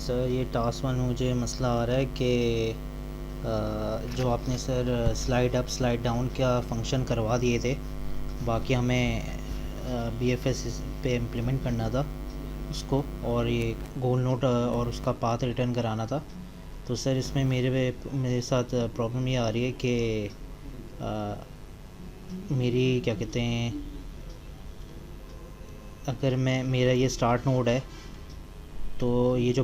Sir ये task 1 में मुझे मसला आ रहा है कि जो आपने sir slide up slide down का फंक्शन करवा दिए थे, बाकी हमें BFS पे इम्प्लीमेंट करना था उसको, और ये गोल नोट और उसका पाथ रिटर्न कराना था। तो सर इसमें मेरे साथ प्रॉब्लम ये आ रही है कि मेरी क्या कहते हैं, अगर मैं मेरा ये स्टार्ट नोड है तो ये जो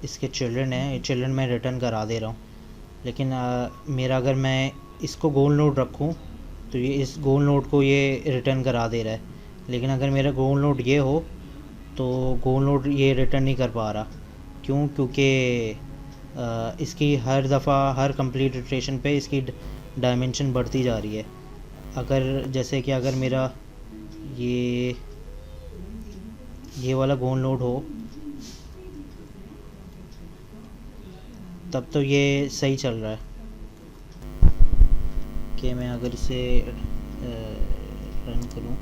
इसके चिल्ड्रन हैं, ये चिल्ड्रन मैं रिटर्न करा दे रहा हूँ। लेकिन मेरा अगर मैं इसको गोल नोड रखूँ तो ये इस गोल नोड को ये रिटर्न करा दे रहा है। लेकिन अगर मेरा गोल नोड ये हो तो गोल नोड ये रिटर्न नहीं कर पा रहा। क्यों? क्योंकि इसकी हर दफ़ा हर कंप्लीट इटरेशन पे इसकी डायमेंशन बढ़ती जा रही है। अगर जैसे कि अगर मेरा ये वाला गोल नोड हो तब तो ये सही चल रहा है। कि मैं अगर इसे रन करूं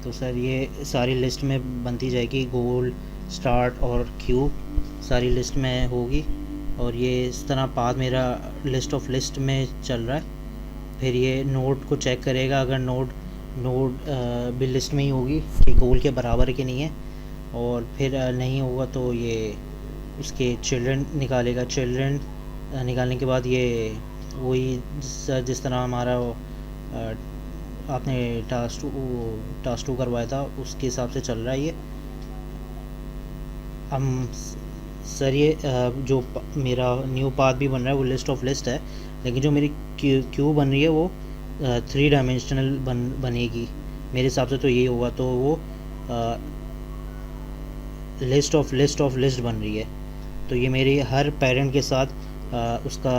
तो सर ये सारी लिस्ट में बनती जाएगी, गोल स्टार्ट और क्यूब सारी लिस्ट में होगी, और ये इस तरह पाथ मेरा लिस्ट ऑफ लिस्ट में चल रहा है। फिर ये नोड को चेक करेगा, अगर नोड भी लिस्ट में ही होगी कि गोल के बराबर के नहीं है, और फिर नहीं होगा तो ये उसके चिल्ड्रन निकालेगा। चिल्ड्रन निकालने के बाद ये वही जिस तरह हमारा आपने टास्क टू करवाया था उसके हिसाब से चल रहा है ये। हम सर ये जो मेरा न्यू पाथ भी बन रहा है वो लिस्ट ऑफ लिस्ट है, लेकिन जो मेरी क्यू बन रही है वो 3 डायमेंशनल बनेगी मेरे हिसाब से। तो यही होगा, तो वो लिस्ट ऑफ लिस्ट बन रही है। तो ये मेरी हर पेरेंट के साथ उसका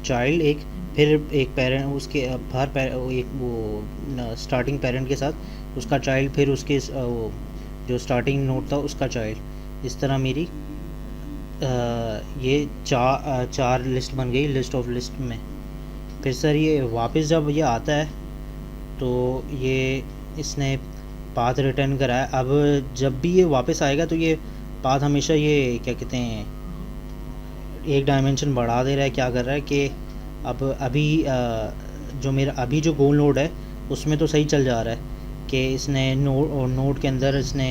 चाइल्ड एक, फिर एक पेरेंट उसके हर एक वो स्टार्टिंग पेरेंट के साथ उसका चाइल्ड, फिर उसके वो जो स्टार्टिंग नोड था उसका चाइल्ड। इस तरह मेरी ये चार लिस्ट बन गई लिस्ट ऑफ लिस्ट में। फिर सर ये वापस जब ये आता है तो ये इसने पाथ रिटर्न करा है। अब जब भी ये वापस आएगा तो ये पाथ हमेशा ये क्या कहते हैं एक डायमेंशन बढ़ा दे रहा है। क्या कर रहा है कि अब अभी जो मेरा अभी जो गोल नोड है उसमें तो सही चल जा रहा है कि इसने नोड के अंदर इसने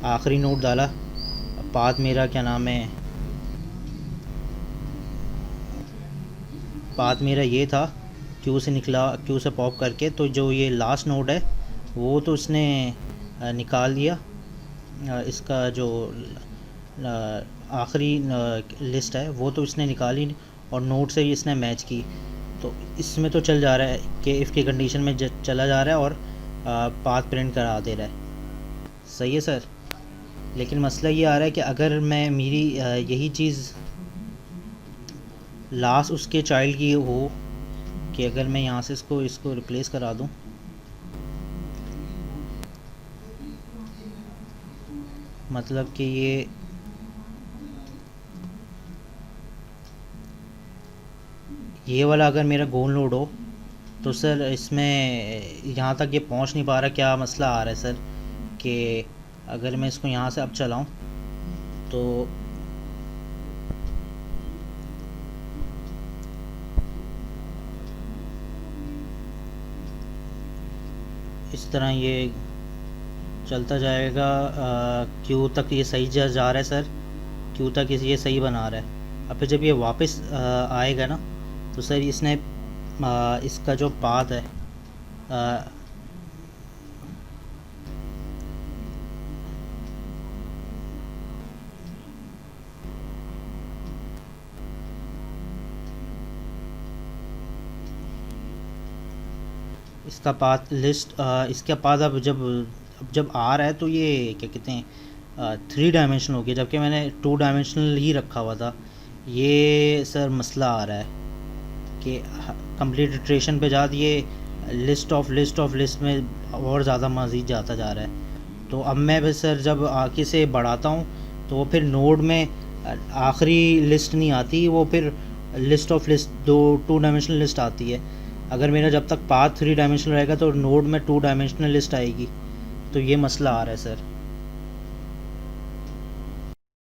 आखिरी नोड डाला। पाथ मेरा क्या नाम है, पाथ मेरा ये था, क्यू से निकला, क्यू से पॉप करके। तो जो ये लास्ट नोड है वो तो इसने निकाल दिया, इसका जो आखिरी लिस्ट है वो तो इसने निकाली, और नोड से ही इसने मैच की। तो इसमें तो चल जा रहा है कि इफ़ की कंडीशन में चला जा रहा है और पाथ प्रिंट करा दे रहा है। सही है सर। लेकिन मसला ये आ रहा है कि अगर मैं मेरी यही चीज़ लास्ट उसके चाइल्ड की हो, कि अगर मैं यहाँ से इसको रिप्लेस करा दूँ, मतलब कि ये वाला अगर मेरा गोल नोड हो तो सर इसमें यहाँ तक ये पहुँच नहीं पा रहा। क्या मसला आ रहा है सर कि अगर मैं इसको यहाँ से अब चलाऊँ तो इस तरह ये चलता जाएगा। क्यू तक ये सही जा रहा है सर, क्यू तक ये सही बना रहा है। अब फिर जब ये वापस आएगा ना तो सर इसने इसका जो पाथ है इसका पाथ लिस्ट इसका पाथ अब जब आ रहा है तो ये क्या कहते हैं 3 डायमेंशनल हो गया, जबकि मैंने 2 डायमेंशनल ही रखा हुआ था। ये सर मसला आ रहा है कि कंप्लीट इटरेशन पे जात ये लिस्ट ऑफ लिस्ट में और ज़्यादा मज़ीद जाता जा रहा है। तो अब मैं भी सर जब आगे से बढ़ाता हूँ तो वो फिर नोड में आखिरी लिस्ट नहीं आती, वो फिर list of list 2 dimensional list आती है। अगर मेरा जब तक पाथ 3 डायमेंशनल रहेगा तो नोड में 2 डायमेंशनल लिस्ट आएगी। तो ये मसला आ रहा है सर।